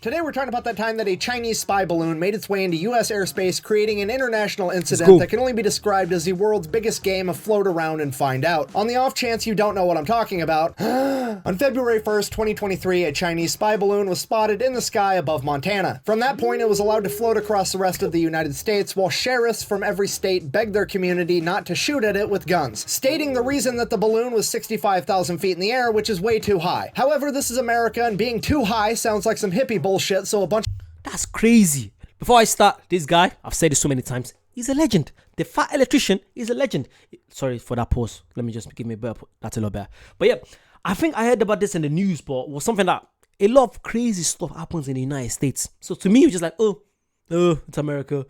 Today we're talking about that time that a Chinese spy balloon made its way into US airspace, creating an international incident that can only be described as the world's biggest game of float around and find out. On the off chance you don't know what I'm talking about, on February 1st, 2023, a Chinese spy balloon was spotted in the sky above Montana. From that point, it was allowed to float across the rest of the United States while sheriffs from every state begged their community not to shoot at it with guns, stating the reason that the balloon was 65,000 feet in the air, which is way too high. However, this is America, and being too high sounds like some hippie bullshit, so a bunch That's crazy. Before I start, this guy, I've said this so many times, he's a legend. The fat electrician is a legend. Sorry for that pause. Let me just give me a better. That's a lot better. But yeah, I think I heard about this in the news, but it was something that a lot of crazy stuff happens in the United States. So to me, it was just like, oh, it's America.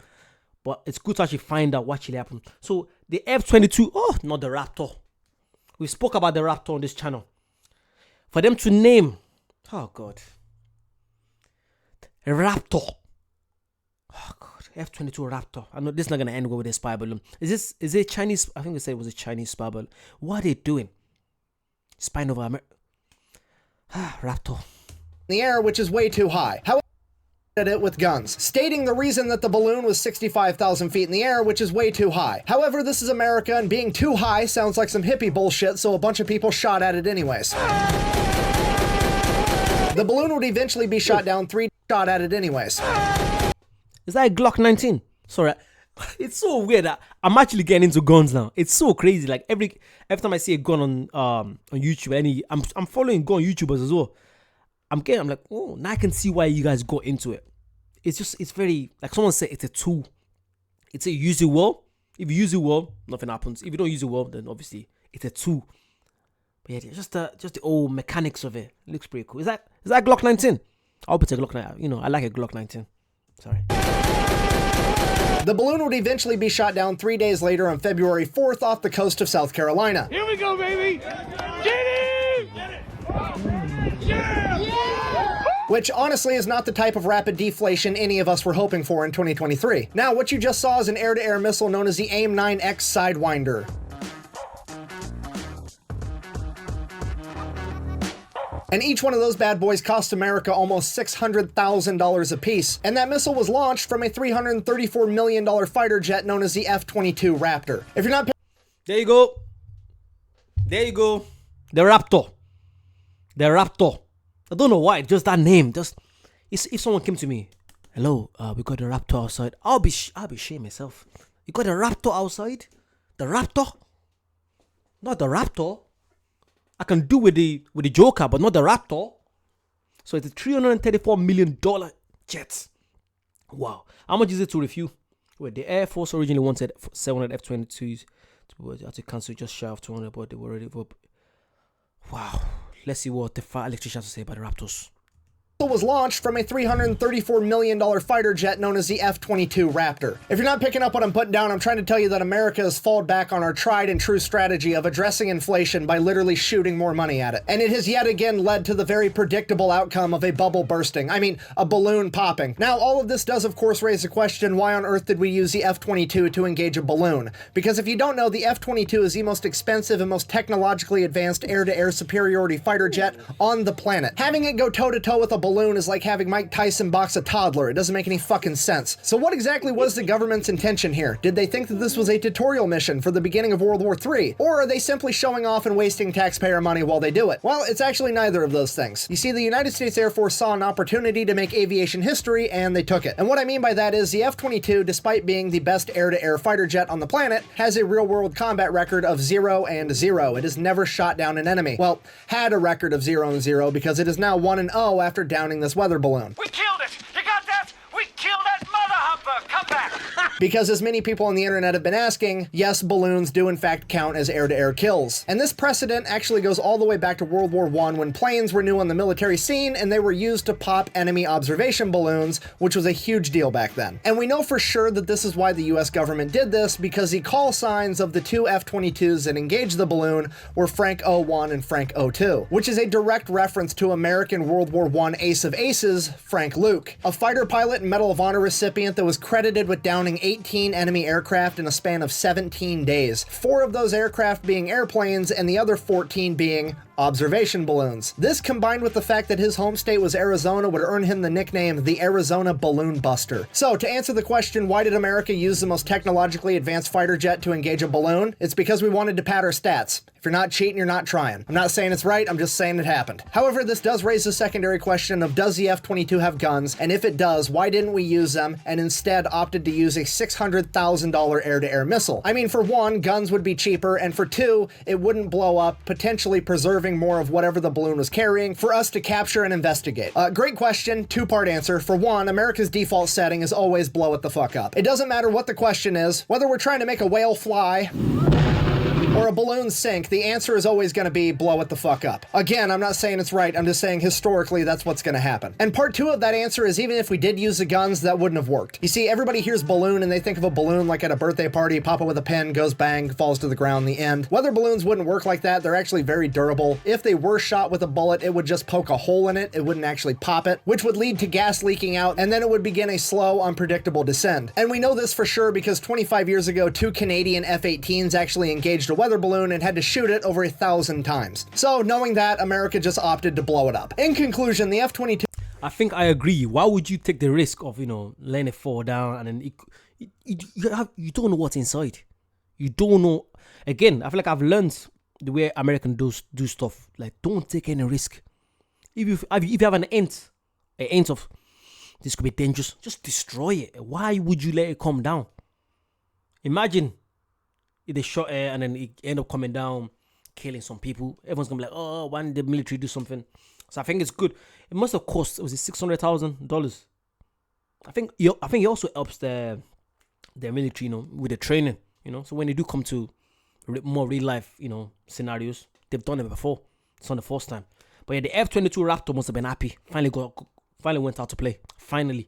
But it's good to actually find out what actually happened. So the F-22, not the Raptor. We spoke about the Raptor on this channel. For them to name, oh God, a Raptor. Oh God, F-22 Raptor. I know this is not gonna end well with a spy balloon. Is it Chinese? I think they said it was a Chinese spy balloon. What are they doing? Spying over America. Raptor. in the air, which is way too high. However, at it with guns, stating the reason that the balloon was 65,000 feet in the air, which is way too high. However, this is America, and being too high sounds like some hippie bullshit, so a bunch of people shot at it anyways. The balloon would eventually be shot down, 3 shot at it anyways. Is that a Glock 19? Sorry, it's so weird that I'm actually getting into guns now. It's so crazy. Like every time I see a gun on YouTube, I'm following gun YouTubers as well. I'm like, oh, now I can see why you guys got into it. It's very, like someone said, it's a tool. It's a use it well. If you use it well, nothing happens. If you don't use it well, then obviously it's a tool. But yeah, just the old mechanics of it. It looks pretty cool. Is that Glock 19? I'll put a Glock 19. You know, I like a Glock 19. Sorry. The balloon would eventually be shot down 3 days later on February 4th off the coast of South Carolina. Here we go, baby! Get him! Get it! Yeah! Which honestly is not the type of rapid deflation any of us were hoping for in 2023. Now, what you just saw is an air-to-air missile known as the AIM-9X Sidewinder. And each one of those bad boys cost America almost $600,000 apiece. And that missile was launched from a $334 million fighter jet known as the F-22 Raptor. If you're not... There you go. There you go. The Raptor. The Raptor. I don't know why, just that name. Just if someone came to me, hello, we got the Raptor outside. I'll be ashamed myself. You got a Raptor outside? The Raptor? Not the Raptor. I can do with the Joker, but not the Raptor. So it's a $334 million jet. Wow. How much is it to refuel? Wait, the Air Force originally wanted 700 F-22s. I had to cancel just shy of 200, but they were already... Wow. Let's see what the electrician has to say about the Raptors. Was launched from a $334 million fighter jet known as the F-22 Raptor. If you're not picking up what I'm putting down, I'm trying to tell you that America has fallen back on our tried and true strategy of addressing inflation by literally shooting more money at it. And it has yet again led to the very predictable outcome of a bubble bursting. I mean, a balloon popping. Now, all of this does of course raise the question, why on earth did we use the F-22 to engage a balloon? Because if you don't know, the F-22 is the most expensive and most technologically advanced air-to-air superiority fighter jet on the planet. Having it go toe-to-toe with a balloon is like having Mike Tyson box a toddler. It doesn't make any fucking sense. So what exactly was the government's intention here? Did they think that this was a tutorial mission for the beginning of World War III? Or are they simply showing off and wasting taxpayer money while they do it? Well, it's actually neither of those things. You see, the United States Air Force saw an opportunity to make aviation history, and they took it. And what I mean by that is the F-22, despite being the best air-to-air fighter jet on the planet, has a real-world combat record of 0 and 0. It has never shot down an enemy. Well, had a record of 0 and 0 because it is now 1 and 0 after downing this weather balloon. We killed it! You got that? We killed that mother humper! Come back! Because as many people on the internet have been asking, yes, balloons do in fact count as air-to-air kills. And this precedent actually goes all the way back to World War I when planes were new on the military scene and they were used to pop enemy observation balloons, which was a huge deal back then. And we know for sure that this is why the US government did this, because the call signs of the 2 F-22s that engaged the balloon were Frank 01 and Frank 02, which is a direct reference to American World War I ace of aces, Frank Luke, a fighter pilot and Medal of Honor recipient that was credited with downing 18 enemy aircraft in a span of 17 days. 4 of those aircraft being airplanes and the other 14 being Observation balloons. This, combined with the fact that his home state was Arizona, would earn him the nickname the Arizona Balloon Buster. So, to answer the question, why did America use the most technologically advanced fighter jet to engage a balloon? It's because we wanted to pad our stats. If you're not cheating, you're not trying. I'm not saying it's right, I'm just saying it happened. However, this does raise the secondary question of, does the F-22 have guns? And if it does, why didn't we use them and instead opted to use a $600,000 air-to-air missile? I mean, for one, guns would be cheaper, and for two, it wouldn't blow up, potentially preserving more of whatever the balloon was carrying for us to capture and investigate. Great question, two-part answer. For one, America's default setting is always blow it the fuck up. It doesn't matter what the question is, whether we're trying to make a whale fly or a balloon sink, the answer is always going to be blow it the fuck up. Again, I'm not saying it's right, I'm just saying historically that's what's going to happen. And part two of that answer is, even if we did use the guns, that wouldn't have worked. You see, everybody hears balloon and they think of a balloon like at a birthday party, pop it with a pen, goes bang, falls to the ground, the end. Weather balloons wouldn't work like that, they're actually very durable. If they were shot with a bullet, it would just poke a hole in it, it wouldn't actually pop it, which would lead to gas leaking out, and then it would begin a slow, unpredictable descent. And we know this for sure because 25 years ago, 2 Canadian F-18s actually engaged a weather balloon and had to shoot it over 1,000 times. So, knowing that, America just opted to blow it up. In conclusion, the F-22... I think I agree. Why would you take the risk of, letting it fall down and then you don't know what's inside. You don't know. Again, I feel like I've learned the way Americans do stuff. Like, don't take any risk. If you have an hint of this could be dangerous, just destroy it. Why would you let it come down? Imagine if they shot it and then it end up coming down, killing some people. Everyone's gonna be like, oh, why didn't the military do something? So I think it's good. It must have cost, was it $600,000? I think it also helps the military, with the training, So when they do come to more real life, scenarios, they've done it before. It's not the first time. But yeah, the F-22 Raptor must have been happy. Finally went out to play. Finally.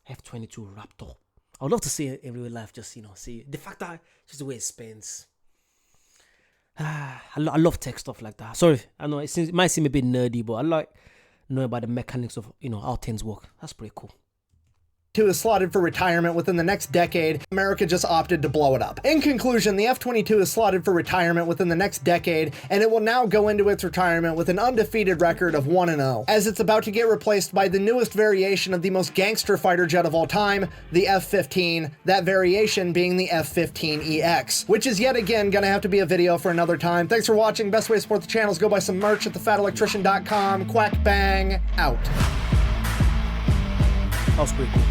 F-22 Raptor. I would love to see it in real life, just, see the fact that just the way it spins. I love tech stuff like that. Sorry, I know it might seem a bit nerdy, but I like knowing about the mechanics of, how things work. That's pretty cool. Is slotted for retirement within the next decade. America just opted to blow it up. In conclusion, the F-22 is slotted for retirement within the next decade, and it will now go into its retirement with an undefeated record of 1-0, as it's about to get replaced by the newest variation of the most gangster fighter jet of all time, the F-15, that variation being the F-15EX, which is yet again gonna have to be a video for another time. Thanks for watching. Best way to support the channel is go buy some merch at thefatelectrician.com. Quack bang, out. That was pretty cool.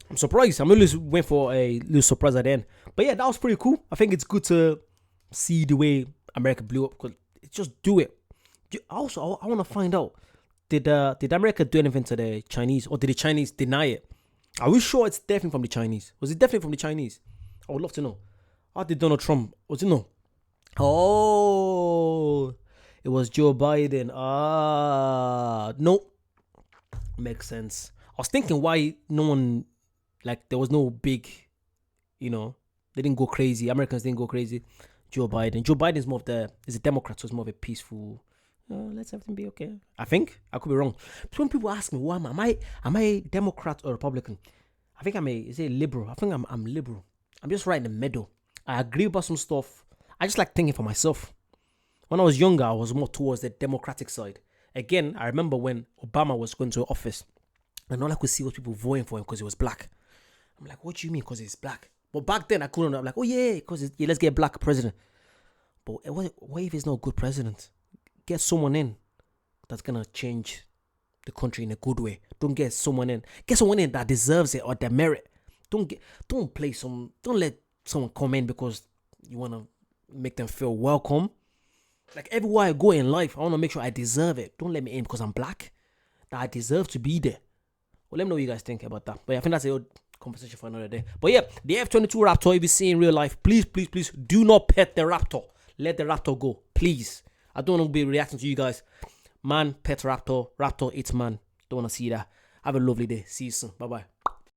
I'm surprised. I'm always waiting for a little surprise at the end. But yeah, that was pretty cool. I think it's good to see the way America blew up, because just do it. Also, I want to find out, did America do anything to the Chinese, or did the Chinese deny it? Are we sure it's definitely from the Chinese? Was it definitely from the Chinese? I would love to know. How did Donald Trump, was it no? Oh, it was Joe Biden. No. Makes sense. I was thinking why no one, there was no big, they didn't go crazy. Americans didn't go crazy. Joe Biden is more of is a Democrat, so it's more of a peaceful, let's everything be okay. I think. I could be wrong. But when people ask me, why am I Democrat or Republican? I think is it liberal? I think I'm liberal. I'm just right in the middle. I agree about some stuff. I just like thinking for myself. When I was younger, I was more towards the Democratic side. Again, I remember when Obama was going to office, and all I could see was people voting for him because he was black. I'm like, what do you mean because he's black? But back then, I couldn't. I'm like, oh yeah, because let's get a black president. But what if he's not a good president? Get someone in that's going to change the country in a good way. Don't get someone in. Get someone in that deserves it or their merit. Don't let someone come in because you want to make them feel welcome. Like everywhere I go in life, I want to make sure I deserve it. Don't let me in because I'm black. That I deserve to be there. Well, let me know what you guys think about that. But yeah, I think that's a good conversation for another day. But yeah, the F-22 Raptor, if you see in real life, please do not pet the Raptor. Let the Raptor go, please. I don't want to be reacting to you guys. Man, pet Raptor. Raptor eats man. Don't want to see that. Have a lovely day. See you soon. Bye-bye.